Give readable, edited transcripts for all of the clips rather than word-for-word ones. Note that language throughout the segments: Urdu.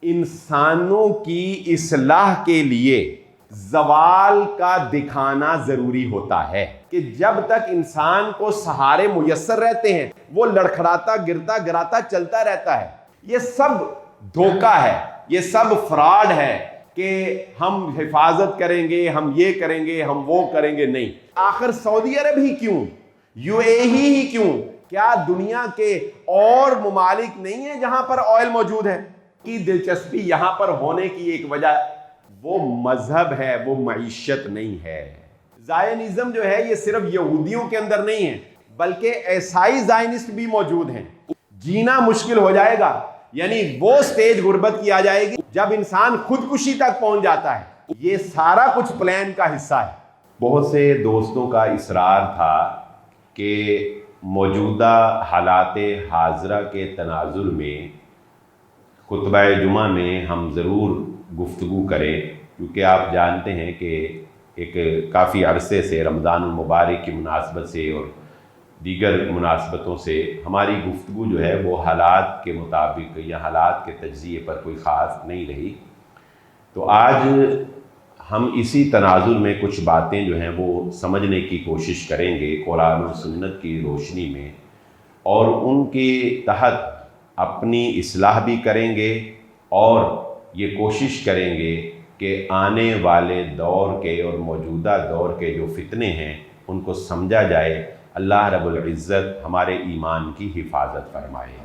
انسانوں کی اصلاح کے لیے زوال کا دکھانا ضروری ہوتا ہے کہ جب تک انسان کو سہارے میسر رہتے ہیں وہ لڑکھڑاتا گرتا گراتا چلتا رہتا ہے. یہ سب دھوکہ ہے, یہ سب فراڈ ہے کہ ہم حفاظت کریں گے, ہم یہ کریں گے, ہم وہ کریں گے. نہیں. آخر سعودی عرب ہی کیوں, یو اے ہی کیوں, کیا دنیا کے اور ممالک نہیں ہیں جہاں پر آئل موجود ہے؟ کی دلچسپی یہاں پر ہونے کی ایک وجہ وہ مذہب ہے, وہ معیشت نہیں ہے. زائنزم جو ہے یہ صرف یہودیوں کے اندر نہیں ہے بلکہ عیسائی زائنسٹ بھی موجود ہیں. جینا مشکل ہو جائے گا, یعنی وہ سٹیج غربت کی آ جائے گی جب انسان خودکشی تک پہنچ جاتا ہے. یہ سارا کچھ پلان کا حصہ ہے. بہت سے دوستوں کا اصرار تھا کہ موجودہ حالات حاضرہ کے تناظر میں خطبہ جمعہ میں ہم ضرور گفتگو کریں, کیونکہ آپ جانتے ہیں کہ ایک کافی عرصے سے رمضان المبارک کی مناسبت سے اور دیگر مناسبتوں سے ہماری گفتگو جو ہے وہ حالات کے مطابق یا حالات کے تجزیے پر کوئی خاص نہیں رہی. تو آج ہم اسی تناظر میں کچھ باتیں جو ہیں وہ سمجھنے کی کوشش کریں گے قرآن و سنت کی روشنی میں, اور ان کے تحت اپنی اصلاح بھی کریں گے اور یہ کوشش کریں گے کہ آنے والے دور کے اور موجودہ دور کے جو فتنے ہیں ان کو سمجھا جائے. اللہ رب العزت ہمارے ایمان کی حفاظت فرمائے.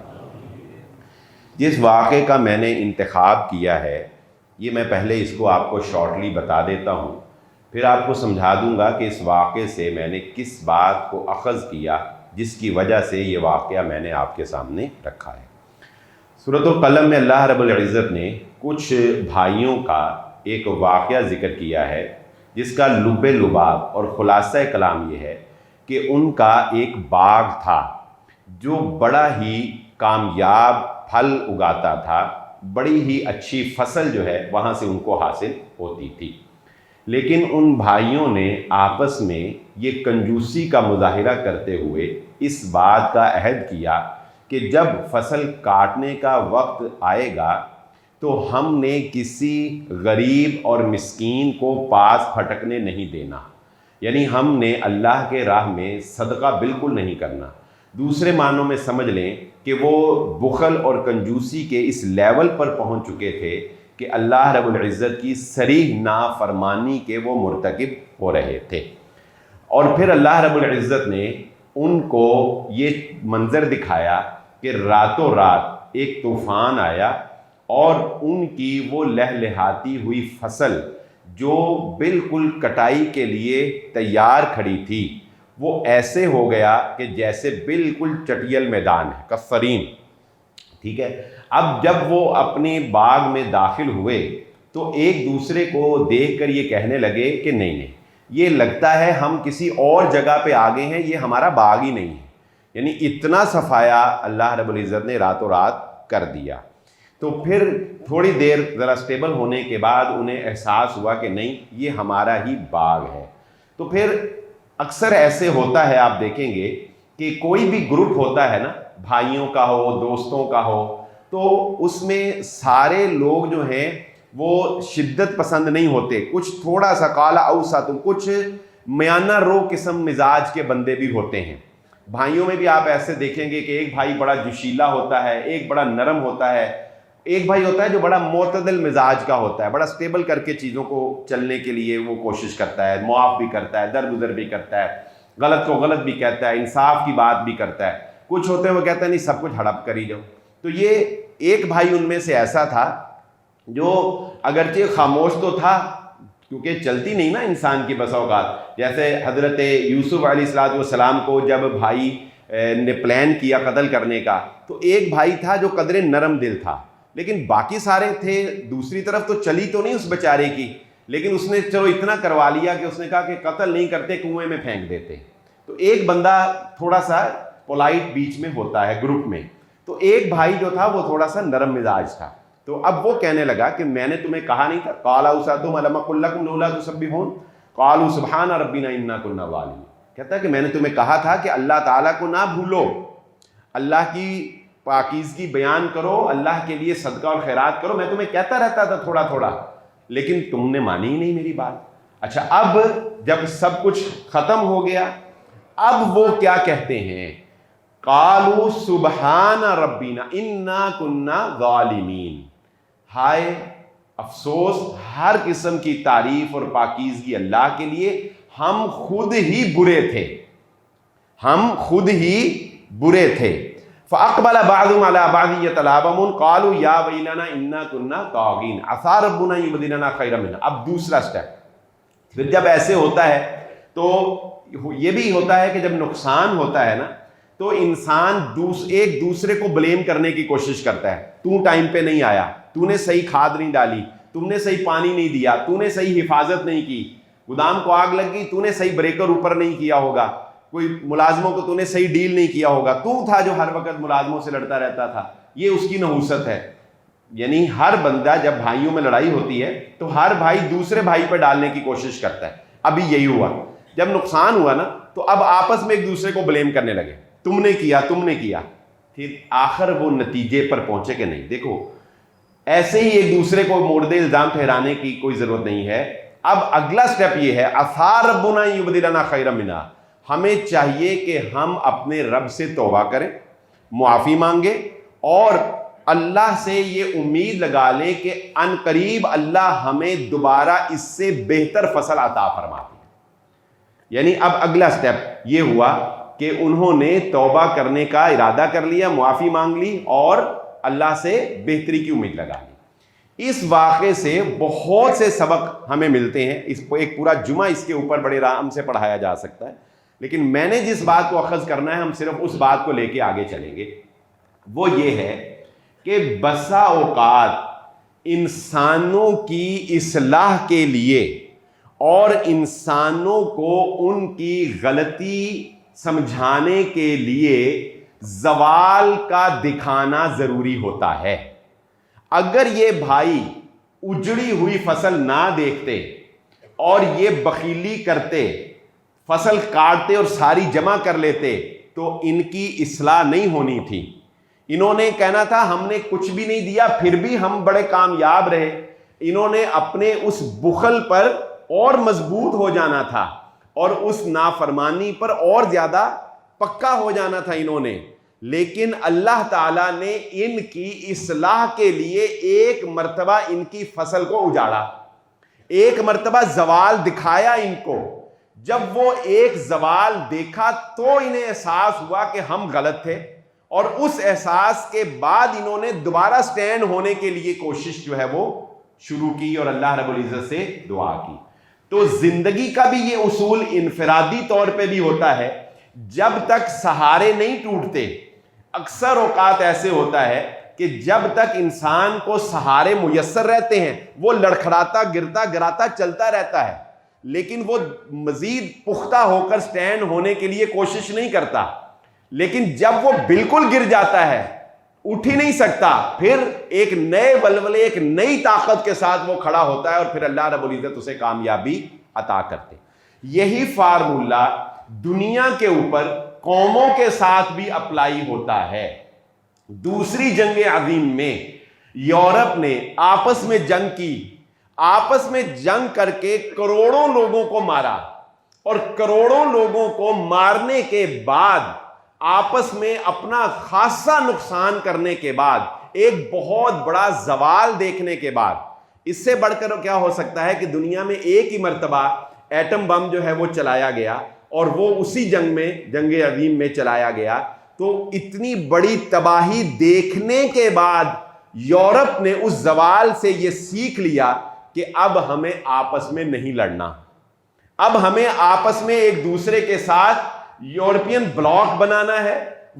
جس واقعے کا میں نے انتخاب کیا ہے یہ میں پہلے اس کو آپ کو شارٹلی بتا دیتا ہوں, پھر آپ کو سمجھا دوں گا کہ اس واقعے سے میں نے کس بات کو اخذ کیا جس کی وجہ سے یہ واقعہ میں نے آپ کے سامنے رکھا ہے. سورۃ القلم میں اللہ رب العزت نے کچھ بھائیوں کا ایک واقعہ ذکر کیا ہے جس کا لب لباب اور خلاصہ کلام یہ ہے کہ ان کا ایک باغ تھا جو بڑا ہی کامیاب پھل اگاتا تھا, بڑی ہی اچھی فصل جو ہے وہاں سے ان کو حاصل ہوتی تھی. لیکن ان بھائیوں نے آپس میں یہ کنجوسی کا مظاہرہ کرتے ہوئے اس بات کا عہد کیا کہ جب فصل کاٹنے کا وقت آئے گا تو ہم نے کسی غریب اور مسکین کو پاس پھٹکنے نہیں دینا, یعنی ہم نے اللہ کے راہ میں صدقہ بالکل نہیں کرنا. دوسرے معنوں میں سمجھ لیں کہ وہ بخل اور کنجوسی کے اس لیول پر پہنچ چکے تھے کہ اللہ رب العزت کی صریح نافرمانی کے وہ مرتکب ہو رہے تھے. اور پھر اللہ رب العزت نے ان کو یہ منظر دکھایا کہ راتوں رات ایک طوفان آیا اور ان کی وہ لہلہاتی ہوئی فصل جو بالکل کٹائی کے لیے تیار کھڑی تھی وہ ایسے ہو گیا کہ جیسے بالکل چٹیل میدان ہے, کفرین. ٹھیک ہے. اب جب وہ اپنے باغ میں داخل ہوئے تو ایک دوسرے کو دیکھ کر یہ کہنے لگے کہ نہیں, یہ لگتا ہے ہم کسی اور جگہ پہ آ گئے ہیں, یہ ہمارا باغ ہی نہیں ہے. یعنی اتنا صفایا اللہ رب العزت نے راتوں رات کر دیا. تو پھر تھوڑی دیر ذرا سٹیبل ہونے کے بعد انہیں احساس ہوا کہ نہیں, یہ ہمارا ہی باغ ہے. تو پھر اکثر ایسے ہوتا ہے, آپ دیکھیں گے کہ کوئی بھی گروپ ہوتا ہے نا, بھائیوں کا ہو, دوستوں کا ہو, تو اس میں سارے لوگ جو ہیں وہ شدت پسند نہیں ہوتے. کچھ تھوڑا سا کالا اوسط, کچھ میانہ رو قسم مزاج کے بندے بھی ہوتے ہیں. بھائیوں میں بھی آپ ایسے دیکھیں گے کہ ایک بھائی بڑا جوشیلا ہوتا ہے, ایک بڑا نرم ہوتا ہے, ایک بھائی ہوتا ہے جو بڑا معتدل مزاج کا ہوتا ہے, بڑا سٹیبل کر کے چیزوں کو چلنے کے لیے وہ کوشش کرتا ہے, معاف بھی کرتا ہے, درگزر بھی کرتا ہے, غلط کو غلط بھی کہتا ہے, انصاف کی بات بھی کرتا ہے. کچھ ہوتے ہیں وہ کہتے ہیں نہیں سب کچھ ہڑپ کر ہی جاؤ. تو یہ ایک بھائی ان میں سے ایسا تھا جو اگرچہ خاموش تو تھا کیونکہ چلتی نہیں نا انسان کی بس اوقات. جیسے حضرت یوسف علیہ السلام کو جب بھائی نے پلان کیا قتل کرنے کا تو ایک بھائی تھا جو قدرے نرم دل تھا, لیکن باقی سارے تھے دوسری طرف تو چلی تو نہیں اس بیچارے کی, لیکن اس نے چلو اتنا کروا لیا کہ اس نے کہا کہ قتل نہیں کرتے, کنویں میں پھینک دیتے. تو ایک بندہ تھوڑا سا پولائٹ بیچ میں ہوتا ہے گروپ میں, تو ایک بھائی جو تھا وہ تھوڑا سا نرم مزاج تھا. تو اب وہ کہنے لگا کہ میں نے تمہیں کہا نہیں تھا, قال اوصاتهم الم اقل لكم لولا تسبحون قالوا سبحان ربنا انا كنا ظالمين. کہتا ہے کہ میں نے تمہیں کہا تھا کہ اللہ تعالیٰ کو نہ بھولو, اللہ کی پاکیزگی بیان کرو، اللہ کے لیے صدقہ اور خیرات کرو، میں تمہیں کہتا رہتا تھا تھوڑا تھوڑا، لیکن تم نے مانی ہی نہیں میری بات۔ اچھا، اب جب سب کچھ ختم ہو گیا، اب وہ کیا کہتے ہیں؟ قالوا سبحان ربنا انا کنا ظالمین، ہائے افسوس، ہر قسم کی تعریف اور پاکیزگی اللہ کے لیے، ہم خود ہی برے تھے، ہم خود ہی برے تھے۔ فاقبل بعضهم على بعض يتلاومون قالوا یا ویلنا انا كنا طاغین عسى ربنا یبدلنا خیرا منها۔ اب دوسرا سٹیپ، پھر جب ایسے ہوتا ہے تو یہ بھی ہوتا ہے کہ جب نقصان ہوتا ہے نا تو انسان ایک دوسرے کو بلیم کرنے کی کوشش کرتا ہے، تو ٹائم پہ نہیں آیا، تو نے صحیح کھاد نہیں ڈالی، تم نے صحیح پانی نہیں دیا، تو نے صحیح حفاظت نہیں کی، گودام کو آگ لگ گئی، تو نے صحیح بریکر اوپر نہیں کیا ہوگا، کوئی ملازموں کو تو نے صحیح ڈیل نہیں کیا ہوگا، تو تھا جو ہر وقت ملازموں سے لڑتا رہتا تھا۔ یہ اس کی نحوست ہے، یعنی ہر بندہ جب بھائیوں میں لڑائی ہوتی ہے تو ہر بھائی دوسرے بھائی پہ ڈالنے کی کوشش کرتا ہے۔ ابھی یہی ہوا، جب نقصان ہوا نا تو اب آپس میں ایک دوسرے کو بلیم کرنے لگے، تم نے کیا، تم نے کیا۔ پھر آخر وہ نتیجے پر پہنچے کہ نہیں، دیکھو ایسے ہی ایک دوسرے کو مورد الزام ٹھہرانے کی کوئی ضرورت نہیں ہے۔ اب اگلا سٹیپ یہ ہے، عسى ربنا یبدلنا خیرا منها، ہمیں چاہیے کہ ہم اپنے رب سے توبہ کریں، معافی مانگیں، اور اللہ سے یہ امید لگا لیں کہ ان قریب اللہ ہمیں دوبارہ اس سے بہتر فصل عطا فرماتے ہیں۔ یعنی اب اگلا سٹیپ یہ ہوا کہ انہوں نے توبہ کرنے کا ارادہ کر لیا، معافی مانگ لی اور اللہ سے بہتری کی امید لگا لی۔ اس واقعے سے بہت سے سبق ہمیں ملتے ہیں، اس کو ایک پورا جمعہ اس کے اوپر بڑے آرام سے پڑھایا جا سکتا ہے، لیکن میں نے جس بات کو اخذ کرنا ہے ہم صرف اس بات کو لے کے آگے چلیں گے، وہ یہ ہے کہ بسا اوقات انسانوں کی اصلاح کے لیے اور انسانوں کو ان کی غلطی سمجھانے کے لیے زوال کا دکھانا ضروری ہوتا ہے۔ اگر یہ بھائی اجڑی ہوئی فصل نہ دیکھتے اور یہ بخیلی کرتے، فصل کاٹتے اور ساری جمع کر لیتے تو ان کی اصلاح نہیں ہونی تھی۔ انہوں نے کہنا تھا ہم نے کچھ بھی نہیں دیا پھر بھی ہم بڑے کامیاب رہے۔ انہوں نے اپنے اس بخل پر اور مضبوط ہو جانا تھا اور اس نافرمانی پر اور زیادہ پکا ہو جانا تھا انہوں نے، لیکن اللہ تعالیٰ نے ان کی اصلاح کے لیے ایک مرتبہ ان کی فصل کو اجاڑا، ایک مرتبہ زوال دکھایا ان کو۔ جب وہ ایک زوال دیکھا تو انہیں احساس ہوا کہ ہم غلط تھے، اور اس احساس کے بعد انہوں نے دوبارہ سٹینڈ ہونے کے لیے کوشش جو ہے وہ شروع کی اور اللہ رب العزت سے دعا کی۔ تو زندگی کا بھی یہ اصول انفرادی طور پہ بھی ہوتا ہے، جب تک سہارے نہیں ٹوٹتے، اکثر اوقات ایسے ہوتا ہے کہ جب تک انسان کو سہارے میسر رہتے ہیں وہ لڑکھڑاتا گرتا گراتا چلتا رہتا ہے، لیکن وہ مزید پختہ ہو کر سٹینڈ ہونے کے لیے کوشش نہیں کرتا۔ لیکن جب وہ بالکل گر جاتا ہے، اٹھ ہی نہیں سکتا، پھر ایک نئے ولولے، ایک نئی طاقت کے ساتھ وہ کھڑا ہوتا ہے اور پھر اللہ رب العزت اسے کامیابی عطا کرتے۔ یہی فارمولہ دنیا کے اوپر قوموں کے ساتھ بھی اپلائی ہوتا ہے۔ دوسری جنگ عظیم میں یورپ نے آپس میں جنگ کی، آپس میں جنگ کر کے کروڑوں لوگوں کو مارا، اور کروڑوں لوگوں کو مارنے کے بعد آپس میں اپنا خاصا نقصان کرنے کے بعد، ایک بہت بڑا زوال دیکھنے کے بعد، اس سے بڑھ کر کیا ہو سکتا ہے کہ دنیا میں ایک ہی مرتبہ ایٹم بم جو ہے وہ چلایا گیا اور وہ اسی جنگ میں، جنگ عظیم میں چلایا گیا۔ تو اتنی بڑی تباہی دیکھنے کے بعد یورپ نے اس زوال سے یہ سیکھ لیا کہ اب ہمیں آپس میں نہیں لڑنا، اب ہمیں آپس میں ایک دوسرے کے ساتھ یورپین بلاک بنانا ہے۔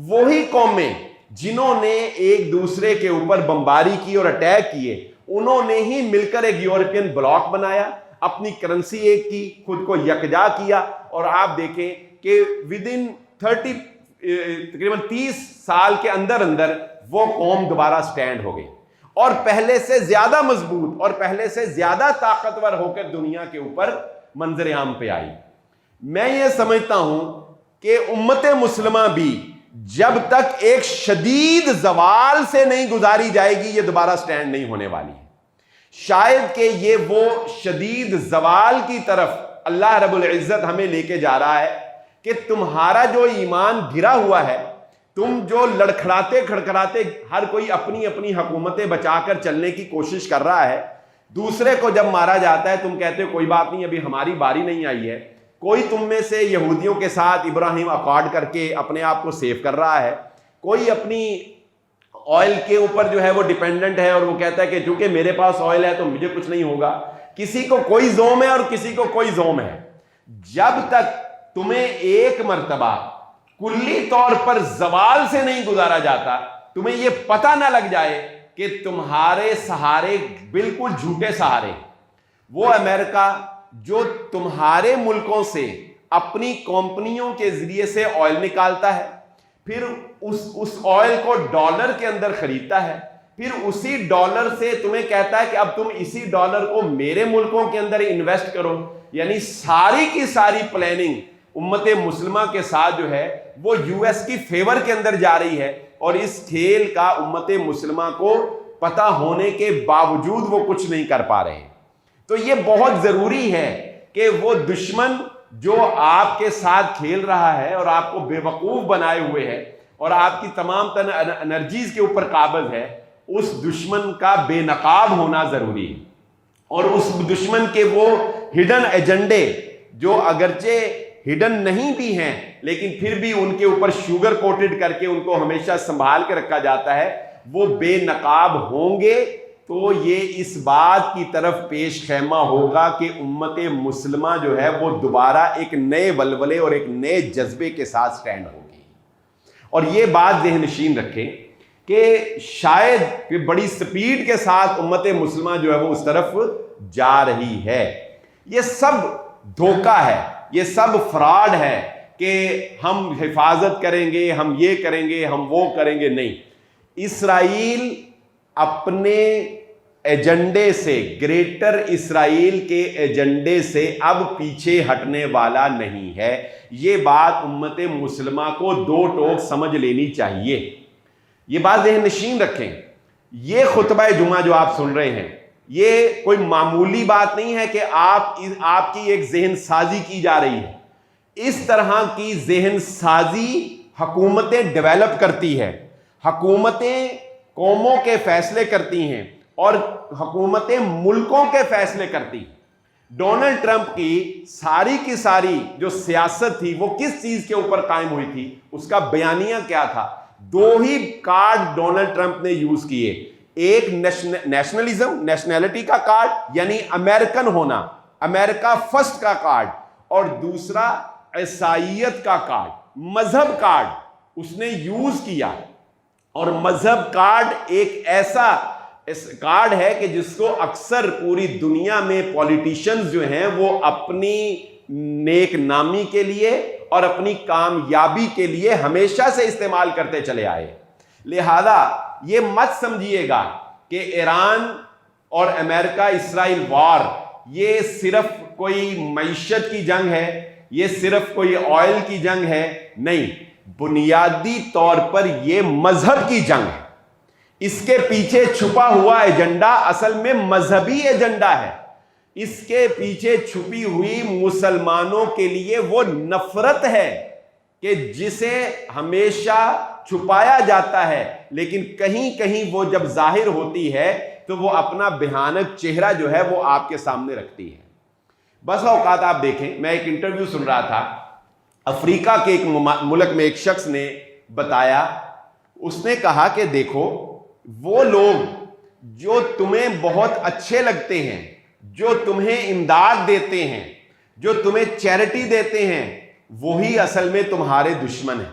وہی قومیں جنہوں نے ایک دوسرے کے اوپر بمباری کی اور اٹیک کیے، انہوں نے ہی مل کر ایک یورپین بلاک بنایا، اپنی کرنسی ایک کی، خود کو یکجا کیا، اور آپ دیکھیں کہ ودن تقریباً 30 سال کے اندر اندر وہ قوم دوبارہ سٹینڈ ہو گئی اور پہلے سے زیادہ مضبوط اور پہلے سے زیادہ طاقتور ہو کر دنیا کے اوپر منظر عام پہ آئی۔ میں یہ سمجھتا ہوں کہ امت مسلمہ بھی جب تک ایک شدید زوال سے نہیں گزاری جائے گی یہ دوبارہ سٹینڈ نہیں ہونے والی ہے. شاید کہ یہ وہ شدید زوال کی طرف اللہ رب العزت ہمیں لے کے جا رہا ہے کہ تمہارا جو ایمان گرا ہوا ہے, تم جو لڑکھڑاتے کھڑکھڑاتے ہر کوئی اپنی اپنی حکومتیں بچا کر چلنے کی کوشش کر رہا ہے, دوسرے کو جب مارا جاتا ہے تم کہتے ہو کوئی بات نہیں ابھی ہماری باری نہیں آئی ہے. کوئی تم میں سے یہودیوں کے ساتھ ابراہیم اکارڈ کر کے اپنے آپ کو سیو کر رہا ہے, کوئی اپنی آئل کے اوپر جو ہے وہ ڈیپینڈنٹ ہے اور وہ کہتا ہے کہ چونکہ میرے پاس آئل ہے تو مجھے کچھ نہیں ہوگا. کسی کو کوئی زوم ہے اور کسی کو کوئی زوم ہے. جب تک تمہیں ایک مرتبہ کلی طور پر زوال سے نہیں گزارا جاتا, تمہیں یہ پتہ نہ لگ جائے کہ تمہارے سہارے بالکل جھوٹے سہارے, وہ امریکہ جو تمہارے ملکوں سے اپنی کمپنیوں کے ذریعے سے آئل نکالتا ہے, پھر اس آئل کو ڈالر کے اندر خریدتا ہے, پھر اسی ڈالر سے تمہیں کہتا ہے کہ اب تم اسی ڈالر کو میرے ملکوں کے اندر انویسٹ کرو. یعنی ساری کی ساری پلاننگ امت مسلمہ کے ساتھ جو ہے وہ یو ایس کی فیور کے اندر جا رہی ہے, اور اس کھیل کا امت مسلمہ کو پتہ ہونے کے باوجود وہ کچھ نہیں کر پا رہے ہیں. تو یہ بہت ضروری ہے کہ وہ دشمن جو آپ کے ساتھ کھیل رہا ہے اور آپ کو بے وقوف بنائے ہوئے ہے اور آپ کی تمام انرجیز کے اوپر قابض ہے, اس دشمن کا بے نقاب ہونا ضروری ہے. اور اس دشمن کے وہ ہڈن ایجنڈے جو اگرچہ ہڈن نہیں بھی ہیں لیکن پھر بھی ان کے اوپر شوگر کوٹڈ کر کے ان کو ہمیشہ سنبھال کے رکھا جاتا ہے, وہ بے نقاب ہوں گے تو یہ اس بات کی طرف پیش خیمہ ہوگا کہ امت مسلمہ جو ہے وہ دوبارہ ایک نئے ولولے اور ایک نئے جذبے کے ساتھ سٹینڈ ہوگی. اور یہ بات ذہن نشین رکھیں کہ شاید کہ بڑی سپیڈ کے ساتھ امت مسلمہ جو ہے وہ اس طرف جا رہی ہے. یہ سب دھوکہ ہے, یہ سب فراڈ ہے کہ ہم حفاظت کریں گے, ہم یہ کریں گے, ہم وہ کریں گے. نہیں, اسرائیل اپنے ایجنڈے سے, گریٹر اسرائیل کے ایجنڈے سے اب پیچھے ہٹنے والا نہیں ہے. یہ بات امت مسلمہ کو دو ٹوک سمجھ لینی چاہیے. یہ بات ذہن نشین رکھیں. یہ خطبہ جمعہ جو آپ سن رہے ہیں یہ کوئی معمولی بات نہیں ہے کہ آپ کی ایک ذہن سازی کی جا رہی ہے. اس طرح کی ذہن سازی حکومتیں ڈیولپ کرتی ہے, حکومتیں قوموں کے فیصلے کرتی ہیں اور حکومتیں ملکوں کے فیصلے کرتی ہیں. ڈونلڈ ٹرمپ کی ساری جو سیاست تھی وہ کس چیز کے اوپر قائم ہوئی تھی, اس کا بیانیہ کیا تھا؟ دو ہی کارڈ ڈونلڈ ٹرمپ نے یوز کیے. ایک نیشنلزم, نیشنلٹی کا کارڈ یعنی امریکن ہونا, امریکہ فرسٹ کا کارڈ, اور دوسرا عیسائیت کا کارڈ, مذہب کارڈ اس نے یوز کیا. اور مذہب کارڈ ایک ایسا کارڈ ہے کہ جس کو اکثر پوری دنیا میں پولیٹیشنز جو ہیں وہ اپنی نیک نامی کے لیے اور اپنی کامیابی کے لیے ہمیشہ سے استعمال کرتے چلے آئے. لہذا یہ مت سمجھیے گا کہ ایران اور امریکہ اسرائیل وار یہ صرف کوئی معیشت کی جنگ ہے, یہ صرف کوئی آئل کی جنگ ہے. نہیں, بنیادی طور پر یہ مذہب کی جنگ ہے. اس کے پیچھے چھپا ہوا ایجنڈا اصل میں مذہبی ایجنڈا ہے. اس کے پیچھے چھپی ہوئی مسلمانوں کے لیے وہ نفرت ہے کہ جسے ہمیشہ چھپایا جاتا ہے لیکن کہیں کہیں وہ جب ظاہر ہوتی ہے تو وہ اپنا بھیانک چہرہ جو ہے وہ آپ کے سامنے رکھتی ہے. بس اوقات آپ دیکھیں, میں ایک انٹرویو سن رہا تھا, افریقہ کے ایک ملک میں ایک شخص نے بتایا, اس نے کہا کہ دیکھو وہ لوگ جو تمہیں بہت اچھے لگتے ہیں, جو تمہیں امداد دیتے ہیں, جو تمہیں چیریٹی دیتے ہیں, وہی اصل میں تمہارے دشمن ہیں.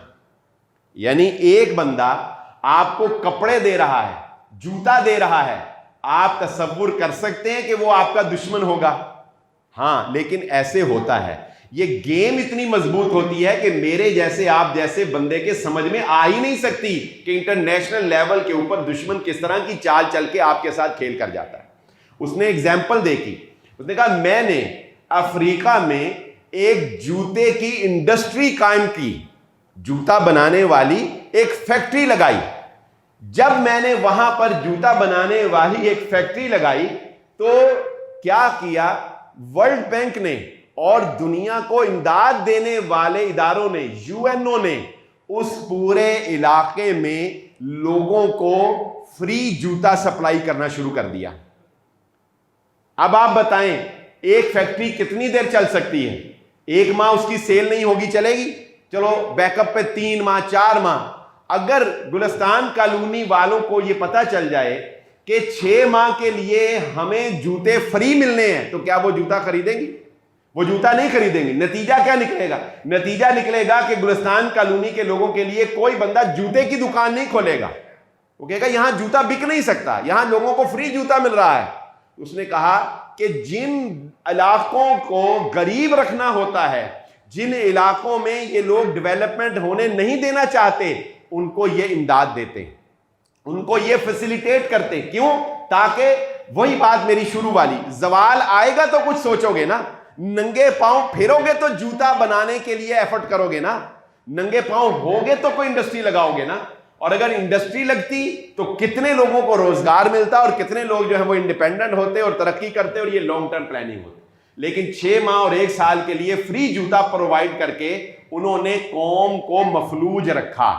یعنی ایک بندہ آپ کو کپڑے دے رہا ہے, جوتا دے رہا ہے, آپ تصور کر سکتے ہیں کہ وہ آپ کا دشمن ہوگا؟ ہاں, لیکن ایسے ہوتا ہے. یہ گیم اتنی مضبوط ہوتی ہے کہ میرے جیسے آپ جیسے بندے کے سمجھ میں آ ہی نہیں سکتی کہ انٹرنیشنل لیول کے اوپر دشمن کس طرح کی چال چل کے آپ کے ساتھ کھیل کر جاتا ہے. اس نے ایگزامپل دیکھی, اس نے کہا میں نے افریقہ میں ایک جوتے کی انڈسٹری قائم کی جوتا بنانے والی ایک فیکٹری لگائی. جب میں نے وہاں پر جوتا بنانے والی ایک فیکٹری لگائی تو کیا کیا, ورلڈ بینک نے اور دنیا کو امداد دینے والے اداروں نے, UN نے اس پورے علاقے میں لوگوں کو فری جوتا سپلائی کرنا شروع کر دیا. اب آپ بتائیں ایک فیکٹری کتنی دیر چل سکتی ہے؟ 1 ماہ اس کی سیل نہیں ہوگی, چلے گی؟ چلو بیک اپ پہ 3 ماہ 4 ماہ. اگر گلستان کالونی والوں کو یہ پتا چل جائے کہ 6 ماہ کے لیے ہمیں جوتے فری ملنے ہیں تو کیا وہ جوتا خریدیں گی؟ وہ جوتا نہیں خریدیں گے. نتیجہ کیا نکلے گا؟ نتیجہ نکلے گا کہ گلستان کالونی کے لوگوں کے لیے کوئی بندہ جوتے کی دکان نہیں کھولے گا. وہ کہے گا یہاں جوتا بک نہیں سکتا, یہاں لوگوں کو فری جوتا مل رہا ہے. اس نے کہا کہ جن علاقوں کو غریب رکھنا ہوتا ہے, جن علاقوں میں یہ لوگ ڈیولپمنٹ ہونے نہیں دینا چاہتے, ان کو یہ امداد دیتے, ان کو یہ فیسیلیٹیٹ کرتے. کیوں؟ تاکہ وہی بات میری شروع والی, زوال آئے گا تو کچھ سوچو گے نا. ننگے پاؤں پھرو گے تو جوتا بنانے کے لیے ایفرٹ کرو گے نا. ننگے پاؤں ہوگے تو کوئی انڈسٹری لگاؤ گے نا. اور اگر انڈسٹری لگتی تو کتنے لوگوں کو روزگار ملتا اور کتنے لوگ جو ہے وہ انڈیپینڈنٹ ہوتے اور ترقی کرتے اور یہ لانگ ٹرم پلاننگ ہوتی. لیکن 6 ماہ اور 1 سال کے لیے فری جوتا پرووائڈ کر کے انہوں نے قوم کو مفلوج رکھا.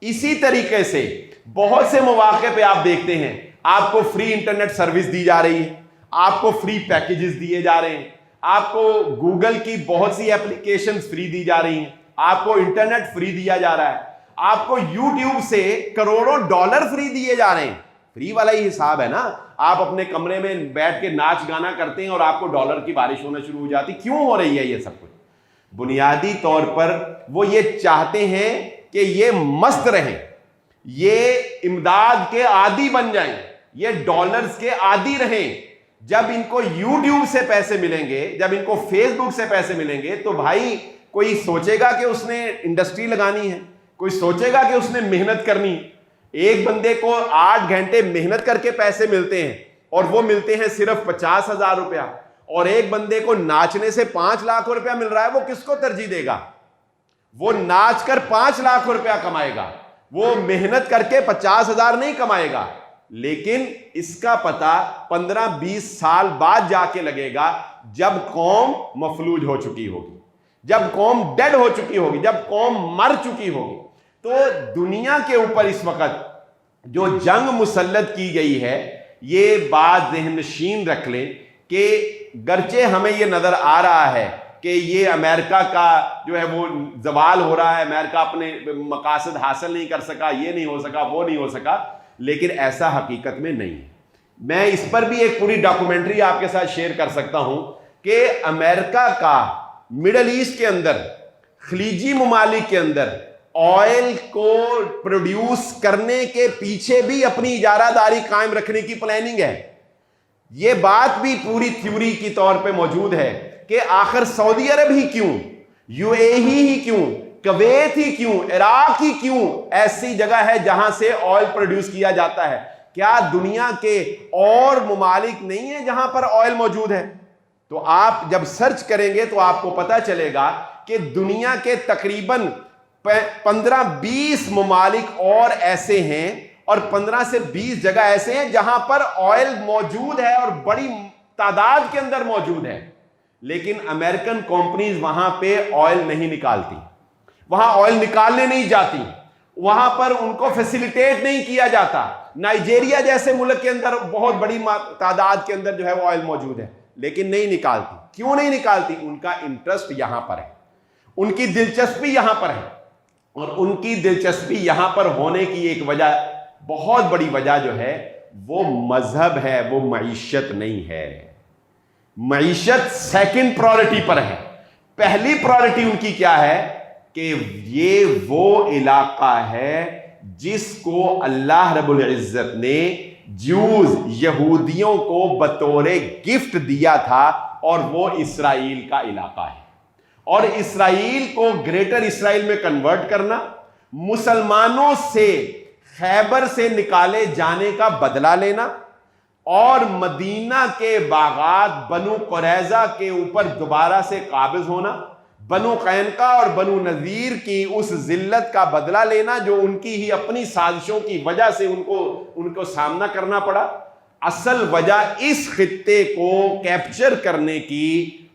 اسی طریقے سے بہت سے مواقع پہ آپ دیکھتے ہیں آپ کو فری انٹرنیٹ سروس دی جا رہی ہے, آپ کو فری پیکیجز دیے جا رہے ہیں, آپ کو گوگل کی بہت سی اپلیکیشنز فری دی جا رہی ہیں, آپ کو انٹرنیٹ فری دیا جا رہا ہے, آپ کو یوٹیوب سے کروڑوں ڈالر فری دیے جا رہے ہیں. فری والا ہی حساب ہے نا. آپ اپنے کمرے میں بیٹھ کے ناچ گانا کرتے ہیں اور آپ کو ڈالر کی بارش ہونا شروع ہو جاتی. کیوں ہو رہی ہے یہ سب کچھ؟ بنیادی طور پر وہ یہ چاہتے ہیں کہ یہ مست رہیں, یہ امداد کے عادی بن جائیں, یہ ڈالرز کے عادی رہیں. جب ان کو یوٹیوب سے پیسے ملیں گے, جب ان کو فیس بک سے پیسے ملیں گے تو بھائی کوئی سوچے گا کہ اس نے انڈسٹری لگانی ہے, کوئی سوچے گا کہ اس نے محنت کرنی ہے. ایک بندے کو 8 گھنٹے محنت کر کے پیسے ملتے ہیں اور وہ ملتے ہیں صرف 50,000 روپیہ, اور ایک بندے کو ناچنے سے 5 لاکھ روپیہ مل رہا ہے. وہ کس کو ترجیح دے گا؟ وہ ناچ کر 5 لاکھ روپیہ کمائے گا, وہ محنت کر کے 50,000 نہیں کمائے گا. لیکن اس کا پتہ 15-20 سال بعد جا کے لگے گا, جب قوم مفلوج ہو چکی ہوگی, جب قوم ڈیڈ ہو چکی ہوگی, جب قوم مر چکی ہوگی. تو دنیا کے اوپر اس وقت جو جنگ مسلط کی گئی ہے, یہ بات ذہن نشین رکھ لیں کہ گرچہ ہمیں یہ نظر آ رہا ہے کہ یہ امریکہ کا جو ہے وہ زوال ہو رہا ہے, امریکہ اپنے مقاصد حاصل نہیں کر سکا, یہ نہیں ہو سکا, وہ نہیں ہو سکا, لیکن ایسا حقیقت میں نہیں ہے. میں اس پر بھی ایک پوری ڈاکومنٹری آپ کے ساتھ شیئر کر سکتا ہوں کہ امریکہ کا مڈل ایسٹ کے اندر, خلیجی ممالک کے اندر آئل کو پروڈیوس کرنے کے پیچھے بھی اپنی اجارہ داری قائم رکھنے کی پلاننگ ہے. یہ بات بھی پوری تھیوری کی طور پہ موجود ہے کہ آخر سعودی عرب ہی کیوں, UAE ہی کیوں, کویت ہی کیوں, عراق ہی کیوں ایسی جگہ ہے جہاں سے آئل پروڈیوس کیا جاتا ہے. کیا دنیا کے اور ممالک نہیں ہیں جہاں پر آئل موجود ہے؟ تو آپ جب سرچ کریں گے تو آپ کو پتا چلے گا کہ دنیا کے تقریباً 15-20 ممالک اور ایسے ہیں, اور 15 سے 20 جگہ ایسے ہیں جہاں پر آئل موجود ہے اور بڑی تعداد کے اندر موجود ہے. لیکن امریکن کمپنیز وہاں پہ آئل نہیں نکالتی, وہاں آئل نکالنے نہیں جاتی, وہاں پر ان کو فیسیلیٹیٹ نہیں کیا جاتا. نائجیریا جیسے ملک کے اندر بہت بڑی تعداد کے اندر جو ہے وہ آئل موجود ہے, لیکن نہیں نکالتی. کیوں نہیں نکالتی؟ ان کا انٹرسٹ یہاں پر ہے, ان کی دلچسپی یہاں پر ہے, اور ان کی دلچسپی یہاں پر ہونے کی ایک وجہ, بہت بڑی وجہ جو ہے وہ مذہب ہے, وہ معیشت نہیں ہے. معیشت سیکنڈ پرائورٹی پر ہے. پہلی پرائورٹی ان کی کیا ہے کہ یہ وہ علاقہ ہے جس کو اللہ رب العزت نے جوز یہودیوں کو بطور گفٹ دیا تھا, اور وہ اسرائیل کا علاقہ ہے. اور اسرائیل کو گریٹر اسرائیل میں کنورٹ کرنا, مسلمانوں سے خیبر سے نکالے جانے کا بدلہ لینا, اور مدینہ کے باغات بنو قریظہ کے اوپر دوبارہ سے قابض ہونا, بنو قینقاع اور بنو نذیر کی اس ذلت کا بدلہ لینا جو ان کی ہی اپنی سازشوں کی وجہ سے ان کو سامنا کرنا پڑا. اصل وجہ اس خطے کو کیپچر کرنے کی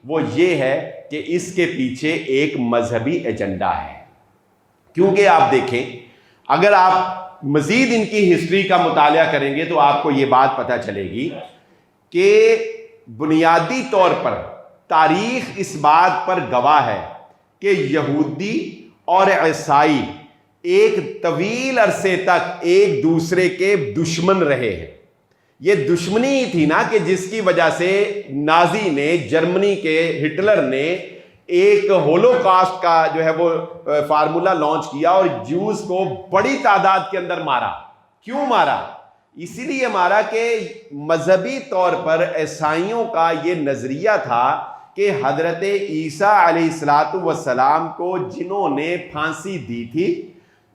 وہ یہ ہے کہ اس کے پیچھے ایک مذہبی ایجنڈا ہے. کیونکہ آپ دیکھیں، اگر آپ مزید ان کی ہسٹری کا مطالعہ کریں گے تو آپ کو یہ بات پتہ چلے گی کہ بنیادی طور پر تاریخ اس بات پر گواہ ہے کہ یہودی اور عیسائی ایک طویل عرصے تک ایک دوسرے کے دشمن رہے ہیں. یہ دشمنی ہی تھی نا کہ جس کی وجہ سے نازی نے، جرمنی کے ہٹلر نے ایک ہولو کاسٹ کا جو ہے وہ فارمولا لانچ کیا اور جوز کو بڑی تعداد کے اندر مارا. کیوں مارا؟ اسی لیے مارا کہ مذہبی طور پر عیسائیوں کا یہ نظریہ تھا کہ حضرت عیسیٰ علیہ السلام کو جنہوں نے پھانسی دی تھی،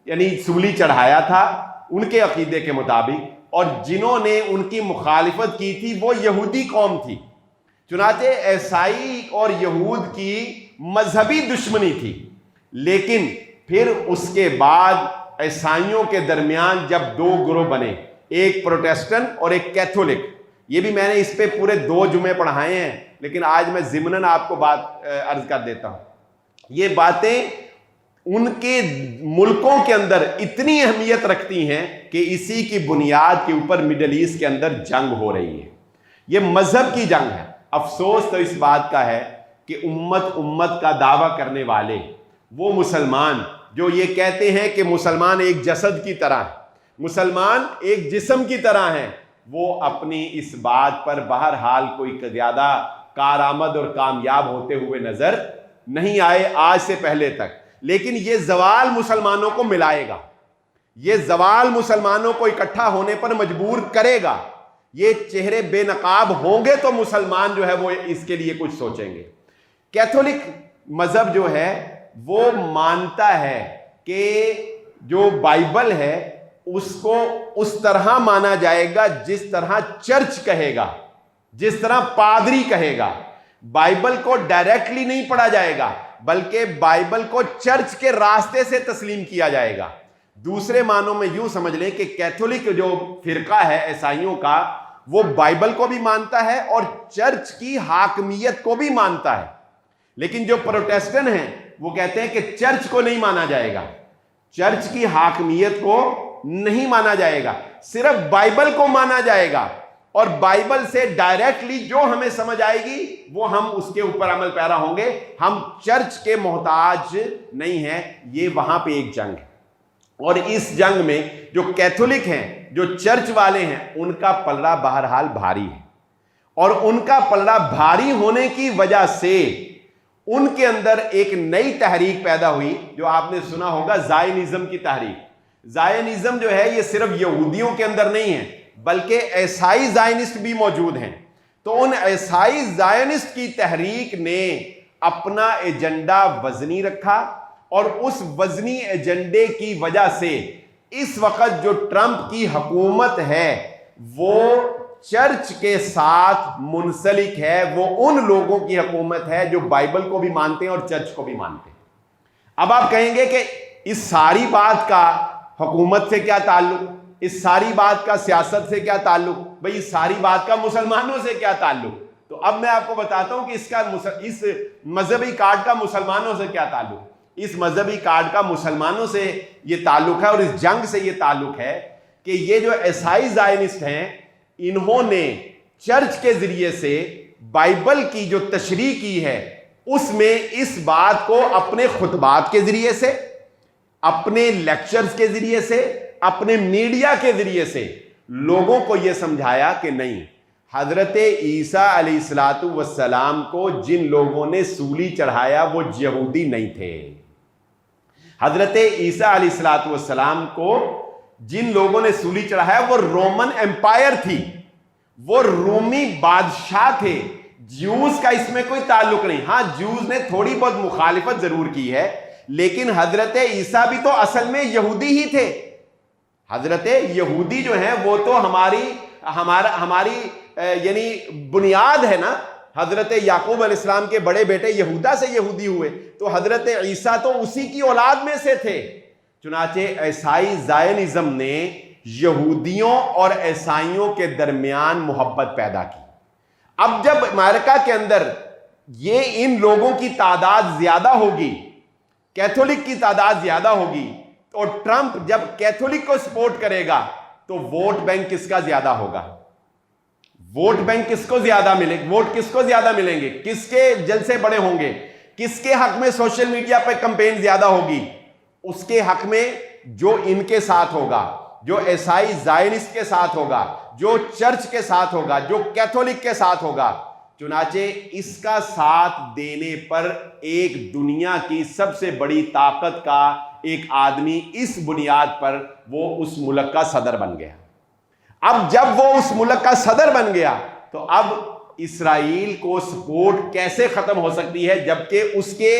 یعنی سولی چڑھایا تھا ان کے عقیدے کے مطابق، اور جنہوں نے ان کی مخالفت کی تھی وہ یہودی قوم تھی. چنانچہ عیسائی اور یہود کی مذہبی دشمنی تھی. لیکن پھر اس کے بعد عیسائیوں کے درمیان جب دو گروہ بنے، ایک پروٹیسٹنٹ اور ایک کیتھولک، یہ بھی میں نے اس پہ پورے 2 جمعے پڑھائے ہیں، لیکن آج میں ضمناً آپ کو بات عرض کر دیتا ہوں. یہ باتیں ان کے ملکوں کے اندر اتنی اہمیت رکھتی ہیں کہ اسی کی بنیاد کے اوپر مڈل ایسٹ کے اندر جنگ ہو رہی ہے. یہ مذہب کی جنگ ہے. افسوس تو اس بات کا ہے کہ امت کا دعویٰ کرنے والے وہ مسلمان جو یہ کہتے ہیں کہ مسلمان ایک جسد کی طرح ہے، مسلمان ایک جسم کی طرح ہیں، وہ اپنی اس بات پر بہرحال کوئی زیادہ کارآمد اور کامیاب ہوتے ہوئے نظر نہیں آئے آج سے پہلے تک. لیکن یہ زوال مسلمانوں کو ملائے گا، یہ زوال مسلمانوں کو اکٹھا ہونے پر مجبور کرے گا. یہ چہرے بے نقاب ہوں گے تو مسلمان جو ہے وہ اس کے لیے کچھ سوچیں گے. کیتھولک مذہب جو ہے وہ مانتا ہے کہ جو بائبل ہے اس کو اس طرح مانا جائے گا جس طرح چرچ کہے گا، جس طرح پادری کہے گا. بائبل کو ڈائریکٹلی نہیں پڑھا جائے گا بلکہ بائبل کو چرچ کے راستے سے تسلیم کیا جائے گا. دوسرے معنوں میں یوں سمجھ لیں کہ کیتھولک جو فرقہ ہے عیسائیوں کا، وہ بائبل کو بھی مانتا ہے اور چرچ کی حاکمیت کو بھی مانتا ہے. لیکن جو پروٹیسٹنٹ ہیں وہ کہتے ہیں کہ چرچ کو نہیں مانا جائے گا، چرچ کی حاکمیت کو نہیں مانا جائے گا، صرف بائبل کو مانا جائے گا، اور بائبل سے ڈائریکٹلی جو ہمیں سمجھ آئے گی وہ ہم اس کے اوپر عمل پیرا ہوں گے. ہم چرچ کے محتاج نہیں ہیں. یہ وہاں پہ ایک جنگ ہے. اور اس جنگ میں جو کیتھولک ہیں، جو چرچ والے ہیں، ان کا پلڑا بہرحال بھاری ہے. اور ان کا پلڑا بھاری ہونے کی وجہ سے ان کے اندر ایک نئی تحریک پیدا ہوئی جو آپ نے سنا ہوگا، زائنزم کی تحریک. زائنزم جو ہے یہ صرف یہودیوں کے اندر نہیں ہے بلکہ عیسائی زائنسٹ بھی موجود ہیں. تو ان عیسائی زائنسٹ کی تحریک نے اپنا ایجنڈا وزنی رکھا، اور اس وزنی ایجنڈے کی وجہ سے اس وقت جو ٹرمپ کی حکومت ہے وہ چرچ کے ساتھ منسلک ہے. وہ ان لوگوں کی حکومت ہے جو بائبل کو بھی مانتے ہیں اور چرچ کو بھی مانتے ہیں. اب آپ کہیں گے کہ اس ساری بات کا حکومت سے کیا تعلق، اس ساری بات کا سیاست سے کیا تعلق؟ بھئی اس ساری بات کا مسلمانوں سے کیا تعلق؟ تو اب میں آپ کو بتاتا ہوں کہ اس مذہبی کارڈ کا مسلمانوں سے کیا تعلق. اس مذہبی کارڈ کا مسلمانوں سے یہ تعلق ہے، اور اس جنگ سے یہ تعلق ہے کہ یہ جو عیسائی زائنسٹ ہیں انہوں نے چرچ کے ذریعے سے بائبل کی جو تشریح کی ہے اس میں اس بات کو اپنے خطبات کے ذریعے سے، اپنے لیکچرز کے ذریعے سے، اپنے میڈیا کے ذریعے سے لوگوں کو یہ سمجھایا کہ نہیں، حضرت عیسیٰ علیہ السلام کو جن لوگوں نے سولی چڑھایا وہ یہودی نہیں تھے. حضرت عیسیٰ علیہ السلام کو جن لوگوں نے سولی چڑھایا وہ رومن ایمپائر تھی، وہ رومی بادشاہ تھے. جیوز کا اس میں کوئی تعلق نہیں. ہاں جیوز نے تھوڑی بہت مخالفت ضرور کی ہے، لیکن حضرت عیسیٰ بھی تو اصل میں یہودی ہی تھے. حضرت یہودی جو ہیں وہ تو ہماری یعنی بنیاد ہے نا. حضرت یعقوب علیہ السلام کے بڑے بیٹے یہودا سے یہودی ہوئے، تو حضرت عیسیٰ تو اسی کی اولاد میں سے تھے۔ چنانچہ عیسائی زائنزم نے یہودیوں اور عیسائیوں کے درمیان محبت پیدا کی۔ اب جب امریکہ کے اندر یہ ان لوگوں کی تعداد زیادہ ہوگی، کیتھولک کی تعداد زیادہ ہوگی، اور ٹرمپ جب کیتھولک کو سپورٹ کرے گا تو ووٹ بینک کس کا زیادہ ہوگا؟ ووٹ بینک کس کو زیادہ ملے، ووٹ کس کو زیادہ ملیں گے؟ کس کے جلسے بڑے ہوں گے؟ کس کے حق میں سوشل میڈیا پہ کمپین زیادہ ہوگی؟ اس کے حق میں جو ان کے ساتھ ہوگا، جو عیسائی زائنسٹ کے ساتھ ہوگا، جو چرچ کے ساتھ ہوگا، جو کیتھولک کے ساتھ ہوگا۔ چنانچہ اس کا ساتھ دینے پر ایک دنیا کی سب سے بڑی طاقت کا ایک آدمی اس بنیاد پر وہ اس ملک کا صدر بن گیا۔ اب جب وہ اس ملک کا صدر بن گیا تو اب اسرائیل کو سپورٹ کیسے ختم ہو سکتی ہے، جبکہ اس کے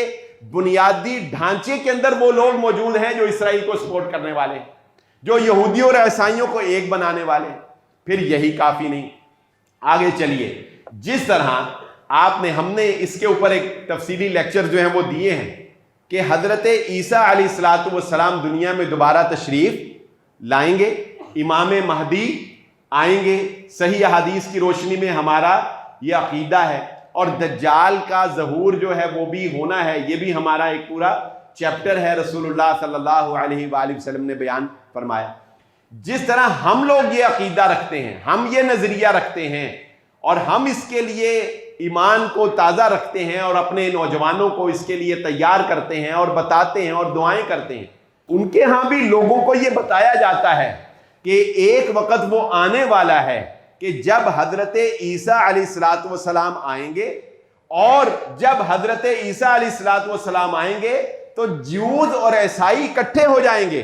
بنیادی ڈھانچے کے اندر وہ لوگ موجود ہیں جو اسرائیل کو سپورٹ کرنے والے، جو یہودیوں اور عیسائیوں کو ایک بنانے والے۔ پھر یہی کافی نہیں، آگے چلیے۔ جس طرح ہم نے اس کے اوپر ایک تفصیلی لیکچر جو ہیں وہ دیے ہیں کہ حضرت عیسیٰ علیہ الصلوۃ والسلام دنیا میں دوبارہ تشریف لائیں گے، امام مہدی آئیں گے، صحیح احادیث کی روشنی میں ہمارا یہ عقیدہ ہے، اور دجال کا ظہور جو ہے وہ بھی ہونا ہے، یہ بھی ہمارا ایک پورا چیپٹر ہے، رسول اللہ صلی اللہ علیہ وآلہ وسلم نے بیان فرمایا۔ جس طرح ہم لوگ یہ عقیدہ رکھتے ہیں، ہم یہ نظریہ رکھتے ہیں، اور ہم اس کے لیے ایمان کو تازہ رکھتے ہیں اور اپنے نوجوانوں کو اس کے لیے تیار کرتے ہیں اور بتاتے ہیں اور دعائیں کرتے ہیں، ان کے ہاں بھی لوگوں کو یہ بتایا جاتا ہے کہ ایک وقت وہ آنے والا ہے کہ جب حضرت عیسیٰ علیہ الصلوۃ والسلام آئیں گے، اور جب حضرت عیسیٰ علیہ الصلوۃ والسلام آئیں گے تو جیوز اور عیسائی اکٹھے ہو جائیں گے،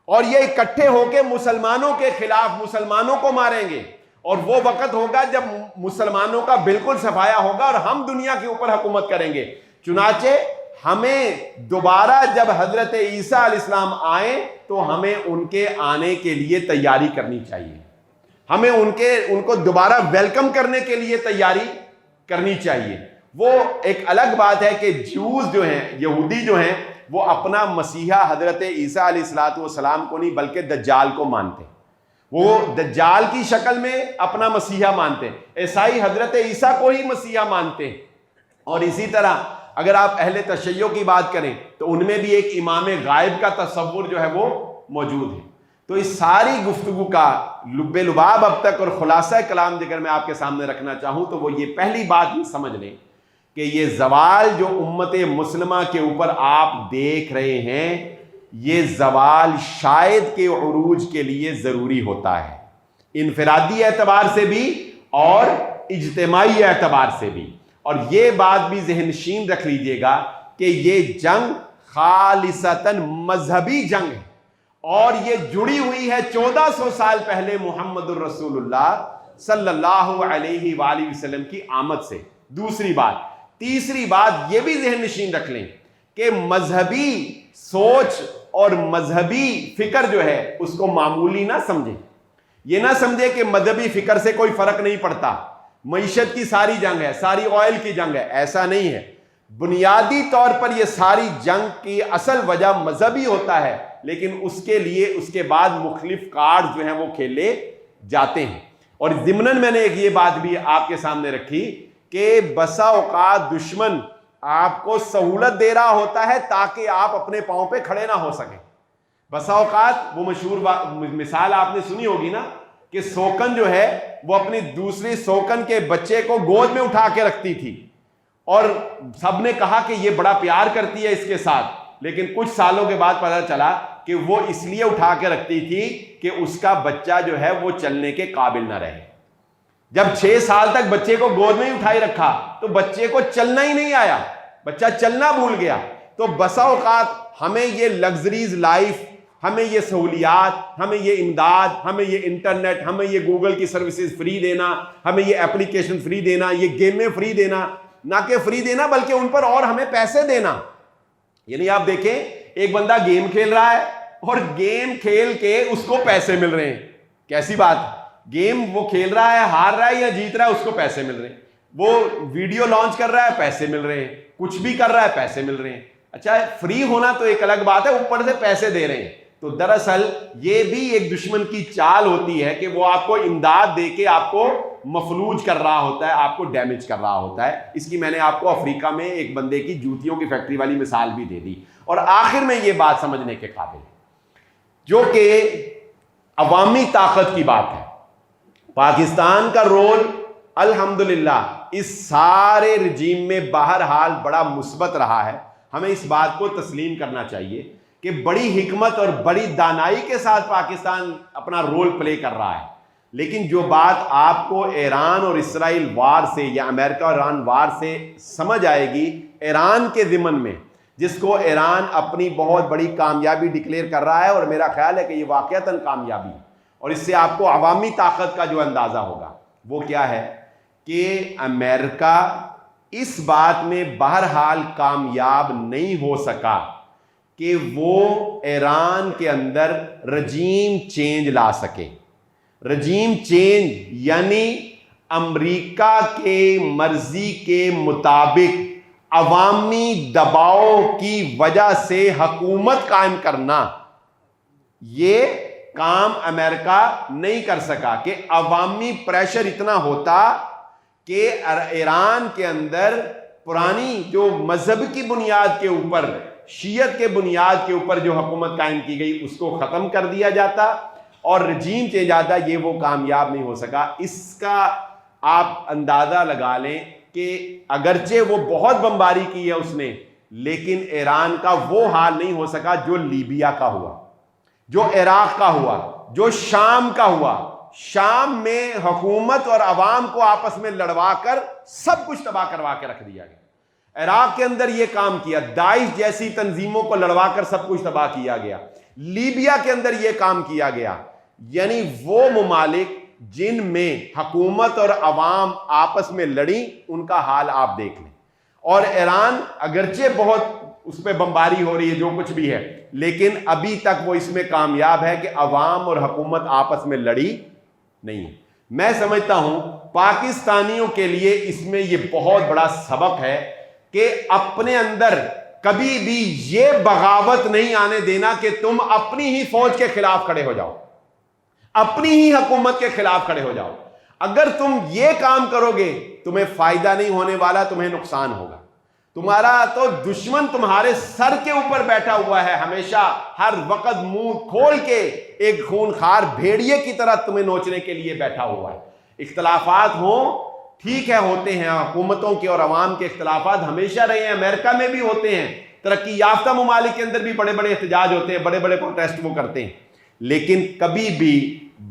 اور یہ اکٹھے ہو کے مسلمانوں کے خلاف مسلمانوں کو ماریں گے، اور وہ وقت ہوگا جب مسلمانوں کا بالکل صفایا ہوگا اور ہم دنیا کے اوپر حکومت کریں گے۔ چنانچہ ہمیں دوبارہ جب حضرت عیسیٰ علیہ السلام آئیں تو ہمیں ان کے آنے کے لیے تیاری کرنی چاہیے، ہمیں ان کو دوبارہ ویلکم کرنے کے لیے تیاری کرنی چاہیے۔ وہ ایک الگ بات ہے کہ جیوز جو ہیں، یہودی جو ہیں، وہ اپنا مسیحا حضرت عیسیٰ علیہ الصلوۃ والسلام کو نہیں بلکہ دجال کو مانتے ہیں، وہ دجال کی شکل میں اپنا مسیحا مانتے ہیں۔ عیسائی حضرت عیسیٰ کو ہی مسیحا مانتے ہیں، اور اسی طرح اگر آپ اہل تشیع کی بات کریں تو ان میں بھی ایک امام غائب کا تصور جو ہے وہ موجود ہے۔ تو اس ساری گفتگو کا لب لباب اب تک اور خلاصہ کلام اگر میں آپ کے سامنے رکھنا چاہوں تو وہ یہ پہلی بات ہی سمجھ لیں کہ یہ زوال جو امت مسلمہ کے اوپر آپ دیکھ رہے ہیں، یہ زوال شاید کے عروج کے لیے ضروری ہوتا ہے، انفرادی اعتبار سے بھی اور اجتماعی اعتبار سے بھی۔ اور یہ بات بھی ذہن نشین رکھ لیجئے گا کہ یہ جنگ خالصتاً مذہبی جنگ ہے، اور یہ جڑی ہوئی ہے 1400 سال پہلے محمد الرسول اللہ صلی اللہ علیہ وآلہ وسلم کی آمد سے۔ دوسری بات، تیسری بات یہ بھی ذہن نشین رکھ لیں کہ مذہبی سوچ اور مذہبی فکر جو ہے اس کو معمولی نہ سمجھیں، یہ نہ سمجھے کہ مذہبی فکر سے کوئی فرق نہیں پڑتا، معیشت کی ساری جنگ ہے، ساری آئل کی جنگ ہے، ایسا نہیں ہے۔ بنیادی طور پر یہ ساری جنگ کی اصل وجہ مذہبی ہوتا ہے، لیکن اس کے لیے اس کے بعد مختلف کارڈ جو ہیں وہ کھیلے جاتے ہیں۔ اور ضمناً میں نے ایک یہ بات بھی آپ کے سامنے رکھی کہ بسا اوقات دشمن آپ کو سہولت دے رہا ہوتا ہے تاکہ آپ اپنے پاؤں پہ کھڑے نہ ہو سکیں۔ بسا اوقات وہ مشہور مثال آپ نے سنی ہوگی نا کہ سوکن جو ہے وہ اپنی دوسری سوکن کے بچے کو گود میں اٹھا کے رکھتی تھی، اور سب نے کہا کہ یہ بڑا پیار کرتی ہے اس کے ساتھ، لیکن کچھ سالوں کے بعد پتہ چلا کہ وہ اس لیے اٹھا کے رکھتی تھی کہ اس کا بچہ جو ہے وہ چلنے کے قابل نہ رہے۔ جب 6 سال تک بچے کو گود میں ہی اٹھائی رکھا تو بچے کو چلنا ہی نہیں آیا، بچہ چلنا بھول گیا۔ تو بسا اوقات ہمیں یہ لگژریز لائف، ہمیں یہ سہولیات، ہمیں یہ امداد، ہمیں یہ انٹرنیٹ، ہمیں یہ گوگل کی سروسز فری دینا، ہمیں یہ اپلیکیشن فری دینا، یہ گیمیں فری دینا، نہ کہ فری دینا بلکہ ان پر اور ہمیں پیسے دینا۔ یعنی آپ دیکھیں ایک بندہ گیم کھیل رہا ہے اور گیم کھیل کے اس کو پیسے مل رہے ہیں، کیسی بات؟ گیم وہ کھیل رہا ہے، ہار رہا ہے یا جیت رہا ہے، اس کو پیسے مل رہے ہیں۔ وہ ویڈیو لانچ کر رہا ہے پیسے مل رہے ہیں، کچھ بھی کر رہا ہے پیسے مل رہے ہیں. اچھا فری ہونا تو ایک الگ بات ہے، اوپر سے پیسے دے رہے ہیں. تو دراصل یہ بھی ایک دشمن کی چال ہوتی ہے کہ وہ آپ کو امداد دے کے آپ کو مفلوج کر رہا ہوتا ہے، آپ کو ڈیمیج کر رہا ہوتا ہے. اس کی میں نے آپ کو افریقہ میں ایک بندے کی جوتیوں کی فیکٹری والی مثال بھی دے دی. اور آخر میں یہ بات سمجھنے کے قابل ہے جو کہ عوامی طاقت کی بات ہے. پاکستان کا رول الحمدللہ اس سارے رجیم میں بہرحال بڑا مثبت رہا ہے. ہمیں اس بات کو تسلیم کرنا چاہیے کہ بڑی حکمت اور بڑی دانائی کے ساتھ پاکستان اپنا رول پلے کر رہا ہے. لیکن جو بات آپ کو ایران اور اسرائیل وار سے یا امریکہ اور ایران وار سے سمجھ آئے گی، ایران کے ضمن میں جس کو ایران اپنی بہت بڑی کامیابی ڈکلیئر کر رہا ہے، اور میرا خیال ہے کہ یہ واقعتاً کامیابی ہے، اور اس سے آپ کو عوامی طاقت کا جو اندازہ ہوگا وہ کیا ہے کہ امریکہ اس بات میں بہرحال کامیاب نہیں ہو سکا کہ وہ ایران کے اندر رجیم چینج لا سکے. رجیم چینج یعنی امریکہ کے مرضی کے مطابق عوامی دباؤ کی وجہ سے حکومت قائم کرنا، یہ کام امریکہ نہیں کر سکا. کہ عوامی پریشر اتنا ہوتا کہ ایران کے اندر پرانی جو مذہب کی بنیاد کے اوپر، شیعت کے بنیاد کے اوپر جو حکومت قائم کی گئی اس کو ختم کر دیا جاتا اور رجیم چینج آتا. یہ وہ کامیاب نہیں ہو سکا. اس کا آپ اندازہ لگا لیں کہ اگرچہ وہ بہت بمباری کی ہے اس نے، لیکن ایران کا وہ حال نہیں ہو سکا جو لیبیا کا ہوا، جو عراق کا ہوا، جو شام کا ہوا. شام میں حکومت اور عوام کو آپس میں لڑوا کر سب کچھ تباہ کروا کے رکھ دیا گیا. عراق کے اندر یہ کام کیا، داعش جیسی تنظیموں کو لڑوا کر سب کچھ تباہ کیا گیا. لیبیا کے اندر یہ کام کیا گیا. یعنی وہ ممالک جن میں حکومت اور عوام آپس میں لڑیں ان کا حال آپ دیکھ لیں. اور ایران اگرچہ بہت اس پہ بمباری ہو رہی ہے جو کچھ بھی ہے، لیکن ابھی تک وہ اس میں کامیاب ہے کہ عوام اور حکومت آپس میں لڑی نہیں. میں سمجھتا ہوں پاکستانیوں کے لیے اس میں یہ بہت بڑا سبق ہے کہ اپنے اندر کبھی بھی یہ بغاوت نہیں آنے دینا کہ تم اپنی ہی فوج کے خلاف کھڑے ہو جاؤ، اپنی ہی حکومت کے خلاف کھڑے ہو جاؤ. اگر تم یہ کام کرو گے تمہیں فائدہ نہیں ہونے والا، تمہیں نقصان ہوگا. تمہارا تو دشمن تمہارے سر کے اوپر بیٹھا ہوا ہے، ہمیشہ ہر وقت منہ کھول کے ایک خونخوار بھیڑیے کی طرح تمہیں نوچنے کے لیے بیٹھا ہوا ہے. اختلافات ہوں ٹھیک ہے، ہوتے ہیں، حکومتوں کے اور عوام کے اختلافات ہمیشہ رہے ہیں، امریکہ میں بھی ہوتے ہیں، ترقی یافتہ ممالک کے اندر بھی بڑے بڑے احتجاج ہوتے ہیں، بڑے بڑے پروٹیسٹ وہ کرتے ہیں. لیکن کبھی بھی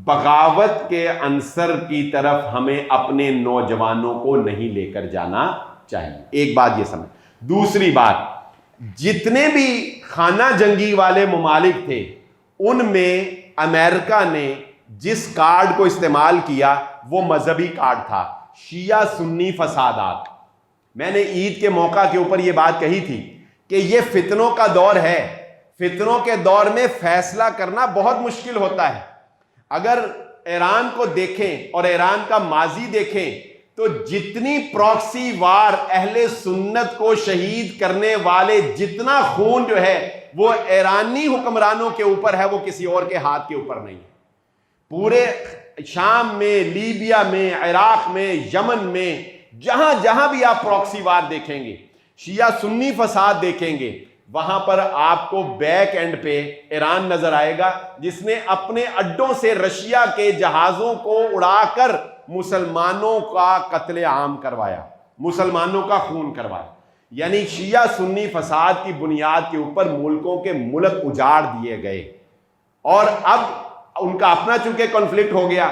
بغاوت کے عنصر کی طرف ہمیں اپنے نوجوانوں کو نہیں لے کر جانا چاہیے. ایک بات یہ سمجھ. دوسری بات، جتنے بھی خانہ جنگی والے ممالک تھے ان میں امریکہ نے جس کارڈ کو استعمال کیا وہ مذہبی کارڈ تھا، شیعہ سنی فسادات. میں نے عید کے موقع کے اوپر یہ بات کہی تھی کہ یہ فتنوں کا دور ہے. فتنوں کے دور میں فیصلہ کرنا بہت مشکل ہوتا ہے. اگر ایران کو دیکھیں اور ایران کا ماضی دیکھیں تو جتنی پراکسی وار اہل سنت کو شہید کرنے والے، جتنا خون جو ہے وہ ایرانی حکمرانوں کے اوپر ہے، وہ کسی اور کے ہاتھ کے اوپر نہیں ہے. پورے شام میں، لیبیا میں، عراق میں، یمن میں، جہاں جہاں بھی آپ پراکسی وار دیکھیں گے، شیعہ سنی فساد دیکھیں گے، وہاں پر آپ کو بیک اینڈ پہ ایران نظر آئے گا جس نے اپنے اڈوں سے رشیا کے جہازوں کو اڑا کر مسلمانوں کا قتل عام کروایا، مسلمانوں کا خون کروایا. یعنی شیعہ سنی فساد کی بنیاد کے اوپر ملکوں کے ملک اجاڑ دیے گئے. اور اب ان کا اپنا چونکہ کنفلکٹ ہو گیا.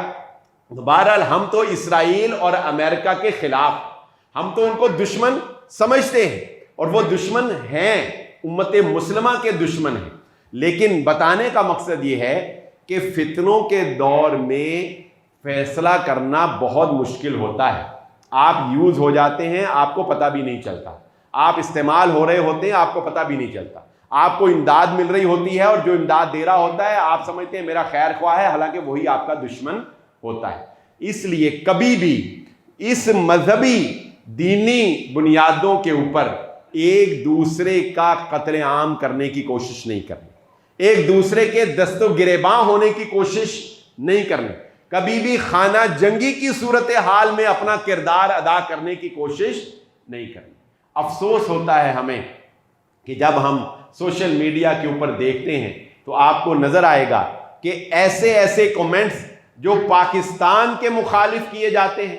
بہرحال ہم تو اسرائیل اور امریکہ کے خلاف، ہم تو ان کو دشمن سمجھتے ہیں اور وہ دشمن ہیں، امت مسلمہ کے دشمن ہیں. لیکن بتانے کا مقصد یہ ہے کہ فتنوں کے دور میں فیصلہ کرنا بہت مشکل ہوتا ہے. آپ یوز ہو جاتے ہیں، آپ کو پتہ بھی نہیں چلتا. آپ استعمال ہو رہے ہوتے ہیں، آپ کو پتہ بھی نہیں چلتا. آپ کو امداد مل رہی ہوتی ہے اور جو امداد دے رہا ہوتا ہے آپ سمجھتے ہیں میرا خیر خواہ ہے، حالانکہ وہی آپ کا دشمن ہوتا ہے. اس لیے کبھی بھی اس مذہبی دینی بنیادوں کے اوپر ایک دوسرے کا قتل عام کرنے کی کوشش نہیں کرنی، ایک دوسرے کے دست و گریباں ہونے کی کوشش نہیں کرنی، کبھی بھی خانہ جنگی کی صورتحال میں اپنا کردار ادا کرنے کی کوشش نہیں کرنی۔ افسوس ہوتا ہے ہمیں کہ جب ہم سوشل میڈیا کے اوپر دیکھتے ہیں تو آپ کو نظر آئے گا کہ ایسے ایسے کومنٹس جو پاکستان کے مخالف کیے جاتے ہیں،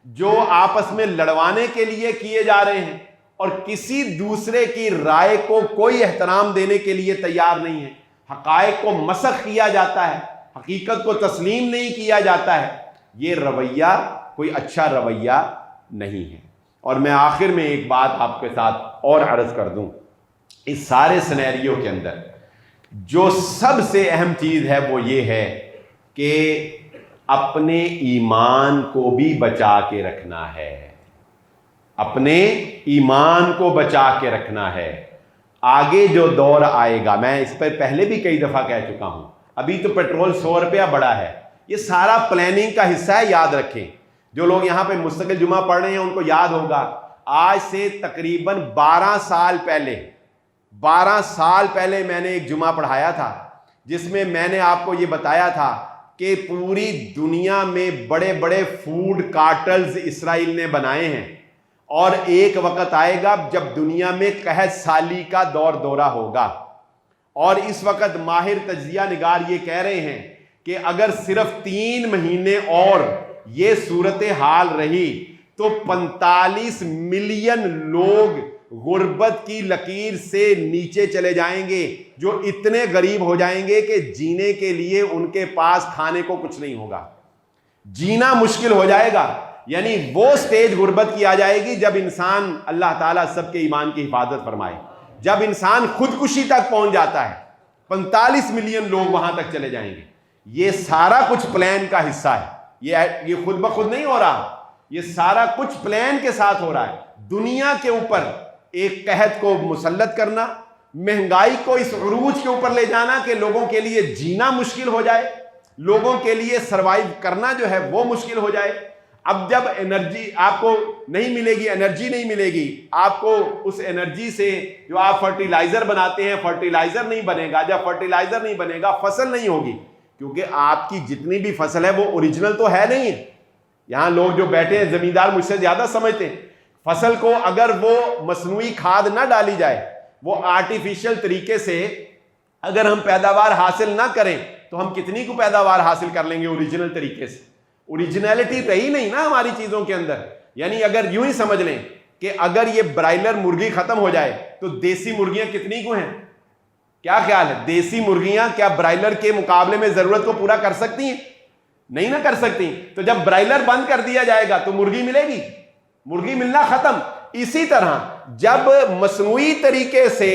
جو آپس میں لڑوانے کے لیے کیے جا رہے ہیں، اور کسی دوسرے کی رائے کو کوئی احترام دینے کے لیے تیار نہیں ہے، حقائق کو مسخ کیا جاتا ہے، حقیقت کو تسلیم نہیں کیا جاتا ہے، یہ رویہ کوئی اچھا رویہ نہیں ہے۔ اور میں آخر میں ایک بات آپ کے ساتھ اور عرض کر دوں، اس سارے سینیریو کے اندر جو سب سے اہم چیز ہے وہ یہ ہے کہ اپنے ایمان کو بھی بچا کے رکھنا ہے، اپنے ایمان کو بچا کے رکھنا ہے۔ آگے جو دور آئے گا، میں اس پر پہلے بھی کئی دفعہ کہہ چکا ہوں، ابھی تو پیٹرول 100 روپیہ بڑھا ہے، یہ سارا پلاننگ کا حصہ ہے، یاد رکھیں۔ جو لوگ یہاں پہ مستقل جمعہ پڑھ رہے ہیں ان کو یاد ہوگا، آج سے تقریباً 12 سال پہلے میں نے ایک جمعہ پڑھایا تھا جس میں میں نے آپ کو یہ بتایا تھا کہ پوری دنیا میں بڑے بڑے فوڈ کارٹلز اسرائیل نے بنائے ہیں، اور ایک وقت آئے گا جب دنیا میں قحط سالی کا دورہ ہوگا، اور اس وقت ماہر تجزیہ نگار یہ کہہ رہے ہیں کہ اگر صرف 3 مہینے اور یہ صورتحال رہی تو 45 ملین لوگ غربت کی لکیر سے نیچے چلے جائیں گے، جو اتنے غریب ہو جائیں گے کہ جینے کے لیے ان کے پاس کھانے کو کچھ نہیں ہوگا، جینا مشکل ہو جائے گا۔ یعنی وہ سٹیج غربت کی آ جائے گی جب انسان، اللہ تعالیٰ سب کے ایمان کی حفاظت فرمائے، جب انسان خودکشی تک پہنچ جاتا ہے، 45 ملین لوگ وہاں تک چلے جائیں گے۔ یہ سارا کچھ پلان کا حصہ ہے، یہ خود بخود نہیں ہو رہا، یہ سارا کچھ پلان کے ساتھ ہو رہا ہے۔ دنیا کے اوپر ایک قحط کو مسلط کرنا، مہنگائی کو اس عروج کے اوپر لے جانا کہ لوگوں کے لیے جینا مشکل ہو جائے، لوگوں کے لیے سروائیو کرنا جو ہے وہ مشکل ہو جائے۔ اب جب انرجی آپ کو نہیں ملے گی، انرجی نہیں ملے گی، آپ کو اس انرجی سے جو آپ فرٹیلائزر بناتے ہیں، فرٹیلائزر نہیں بنے گا، جب فرٹیلائزر نہیں بنے گا فصل نہیں ہوگی، کیونکہ آپ کی جتنی بھی فصل ہے وہ اوریجنل تو ہے نہیں ہے۔ یہاں لوگ جو بیٹھے ہیں زمیندار مجھ سے زیادہ سمجھتے ہیں، فصل کو اگر وہ مصنوعی کھاد نہ ڈالی جائے، وہ آرٹیفیشل طریقے سے اگر ہم پیداوار حاصل نہ کریں تو ہم کتنی کو پیداوار حاصل کر لیں گے اوریجنل طریقے سے؟ اوریجنلٹی رہی نہیں نا ہماری چیزوں کے اندر۔ یعنی اگر یوں ہی سمجھ لیں کہ اگر یہ برائلر مرغی ختم ہو جائے تو دیسی مرغیاں کتنی کو ہیں؟ کیا خیال ہے؟ دیسی مرغیاں کیا برائلر کے مقابلے میں ضرورت کو پورا کر سکتی ہیں؟ نہیں نہ کر سکتی۔ تو جب برائلر بند کر دیا جائے گا تو مرغی ملے گی؟ مرغی ملنا ختم۔ اسی طرح جب مصنوعی طریقے سے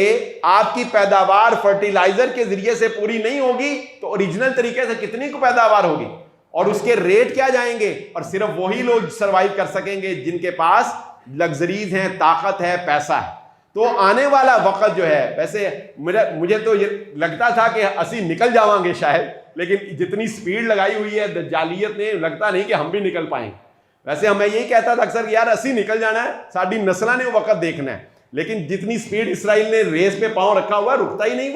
آپ کی پیداوار فرٹیلائزر کے ذریعے سے پوری نہیں ہوگی تو اوریجنل طریقے سے کتنی کو پیداوار ہوگی، اور اس کے ریٹ کیا جائیں گے، اور صرف وہی لوگ سروائیو کر سکیں گے جن کے پاس لگژریز ہیں، طاقت ہے، پیسہ ہے۔ تو آنے والا وقت جو ہے، ویسے مجھے تو یہ لگتا تھا کہ اسی نکل جاواں گے شاید، لیکن جتنی سپیڈ لگائی ہوئی ہے دجالیت نے، لگتا نہیں کہ ہم بھی نکل پائیں۔ ویسے میں یہی کہتا تھا اکثر کہ یار اسی نکل جانا ہے، ساری نسلوں نے وہ وقت دیکھنا ہے، لیکن جتنی سپیڈ اسرائیل نے ریس پہ پاؤں رکھا ہوا ہے، رکتا ہی نہیں،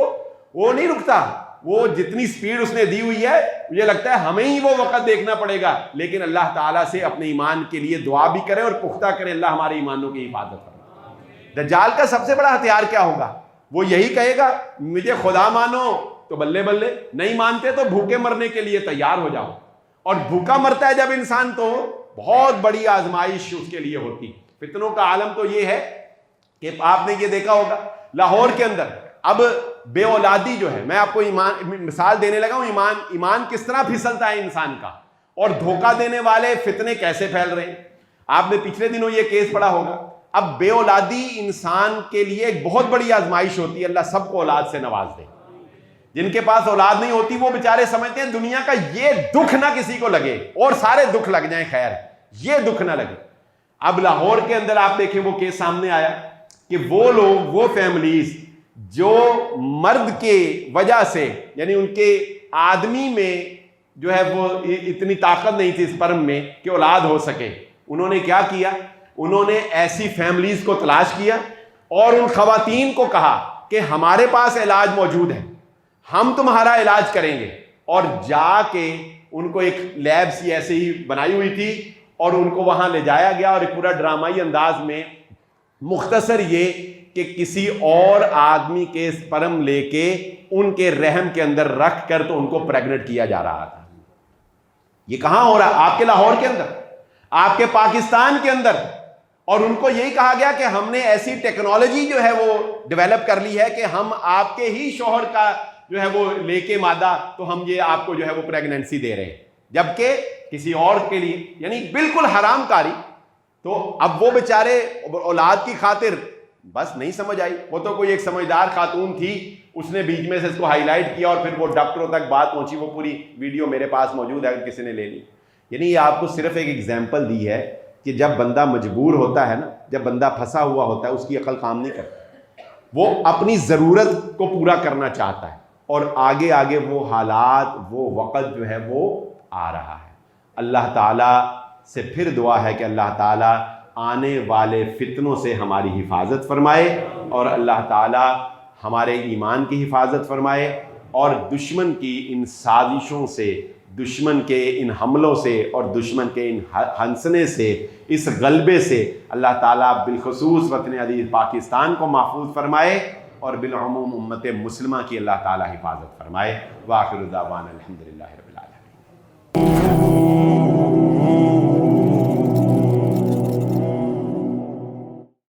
وہ نہیں رکتا۔ وہ جتنی سپیڈ اس نے دی ہوئی ہے، مجھے لگتا ہے ہمیں ہی وہ وقت دیکھنا پڑے گا، لیکن اللہ تعالیٰ سے اپنے ایمان کے لیے دعا بھی کریں اور پختہ کریں، اللہ ہمارے ایمانوں کی حفاظت کرے۔ دجال کا سب سے بڑا ہتھیار کیا ہوگا؟ وہ یہی کہے گا مجھے خدا مانو تو بلے بلے، نہیں مانتے تو بھوکے مرنے کے لیے تیار ہو جاؤ۔ اور بھوکا مرتا ہے جب انسان تو بہت بڑی آزمائش اس کے لیے ہوتی۔ فتنوں کا عالم تو یہ ہے کہ آپ نے یہ دیکھا ہوگا لاہور کے اندر اب بے اولادی جو ہے، میں آپ کو مثال دینے لگا ہوں، ایمان کس طرح پھسلتا ہے انسان کا، اور دھوکہ دینے والے فتنے کیسے پھیل رہے ہیں۔ آپ نے پچھلے دنوں یہ کیس پڑھا ہوگا۔ اب بے اولادی انسان کے لیے ایک بہت بڑی آزمائش ہوتی ہے، اللہ سب کو اولاد سے نواز دے۔ جن کے پاس اولاد نہیں ہوتی وہ بیچارے سمجھتے ہیں دنیا کا یہ دکھ نہ کسی کو لگے، اور سارے دکھ لگ جائیں، خیر یہ دکھ نہ لگے۔ اب لاہور کے اندر آپ دیکھیں وہ کیس سامنے آیا کہ وہ لوگ، وہ فیملیز جو مرد کے وجہ سے، یعنی ان کے آدمی میں جو ہے وہ اتنی طاقت نہیں تھی اسپرم میں کہ اولاد ہو سکے، انہوں نے کیا کیا، انہوں نے ایسی فیملیز کو تلاش کیا اور ان خواتین کو کہا کہ ہمارے پاس علاج موجود ہے، ہم تمہارا علاج کریں گے، اور جا کے ان کو ایک لیب سی ایسے ہی بنائی ہوئی تھی اور ان کو وہاں لے جایا گیا، اور ایک پورا ڈرامائی انداز میں مختصر یہ کہ کسی اور آدمی کے سپرم لے کے ان کے رحم کے اندر رکھ کر تو ان کو پریگنٹ کیا جا رہا تھا۔ یہ کہاں ہو رہا؟ آپ کے لاہور کے اندر، آپ کے پاکستان کے اندر، اور ان کو یہی کہا گیا کہ ہم نے ایسی ٹیکنالوجی جو ہے وہ ڈیولپ کر لی ہے کہ ہم آپ کے ہی شوہر کا جو ہے وہ لے کے مادہ تو ہم یہ آپ کو جو ہے وہ پریگننسی دے رہے ہیں، جبکہ کسی اور کے لیے، یعنی بالکل حرام کاری۔ تو اب وہ بیچارے اولاد کی خاطر بس نہیں سمجھ آئی، وہ تو کوئی ایک سمجھدار خاتون تھی، اس نے بیچ میں سے اس کو ہائی لائٹ کیا اور پھر وہ ڈاکٹروں تک بات پہنچی، وہ پوری ویڈیو میرے پاس موجود ہے اگر کسی نے لے لی۔ یعنی یہ آپ کو صرف ایک ایگزامپل دی ہے کہ جب بندہ مجبور ہوتا ہے نا، جب بندہ پھنسا ہوا ہوتا ہے، اس کی عقل کام نہیں کرتی، وہ اپنی ضرورت کو پورا کرنا چاہتا ہے، اور آگے آگے وہ حالات، وہ وقت جو ہے وہ آ رہا ہے۔ اللہ تعالیٰ سے پھر دعا ہے کہ اللہ تعالیٰ آنے والے فتنوں سے ہماری حفاظت فرمائے، اور اللہ تعالیٰ ہمارے ایمان کی حفاظت فرمائے، اور دشمن کی ان سازشوں سے، دشمن کے ان حملوں سے، اور دشمن کے ان ہنسنے سے، اس غلبے سے اللہ تعالیٰ بالخصوص وطن عزیز پاکستان کو محفوظ فرمائے، اور بالعموم امت مسلمہ کی اللہ تعالیٰ حفاظت فرمائے۔ وآخر دعوانا الحمدللہ رب العالمین۔